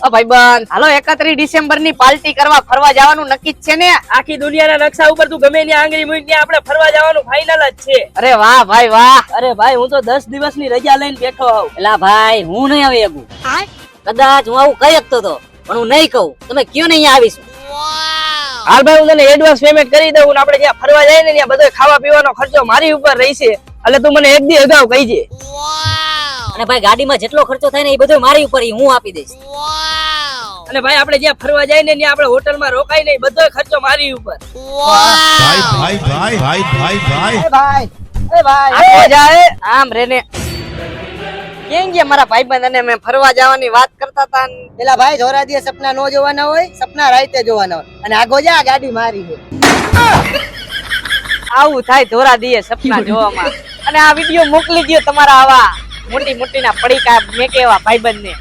ભાઈબંધ હાલો 31 ડિસેમ્બર ની પાર્ટી કરવા ફરવા જવાનું નક્કી જ છે ને? આખી દુનિયાના નકશા ઉપર તું ગમે ત્યાં આંગળી મૂકી ત્યાં આપણે ફરવા જવાનું ફાઇનલ જ છે. અરે વાહ ભાઈ વાહ. અરે ભાઈ હું તો 10 દિવસની રજા લઈને બેઠો હોઉં. એલા ભાઈ હું નહીં આવી શકું. કદાચ હું આવું કહી શકતો હતો પણ હું નહીં કહું. તમે કયો ને અહીંયા આવીશું. હાલ ભાઈ હું તને એડવાન્સ પેમેન્ટ કરી દઉં ને આપણે જ્યાં ફરવા જાય ને ત્યાં બધો ખાવા પીવાનો ખર્ચો મારી ઉપર રહેશે. એટલે તું મને એક દી અગાઉ કહીજે. અને ભાઈ ગાડીમાં જેટલો ખર્ચો થાય ને એ બધો મારી ઉપર હું આપી દઈશ. અને ભાઈ આપણે જ્યાં ફરવા જાય ને ત્યાં આપણે હોટલમાં રોકાઈ નહીં બધો ખર્ચો મારી ઉપર. આખો જાય આમ રેને. કેમ ગયા મારા ભાઈબંધ અને મેં ફરવા જવાની વાત કરતા હતા. પેલા ભાઈ ધોરા દીએ સપના નો જોવાના હોય, સપના રાતે જોવાના હોય. અને આગો જા ગાડી મારી છે. આવું થાય ધોરા દીએ સપના જોવામાં. અને આ વિડીયો મોકલી દયો તમારા આવા મોટી મોટી ના પડીકા મેકે એવા ભાઈબંધ ને.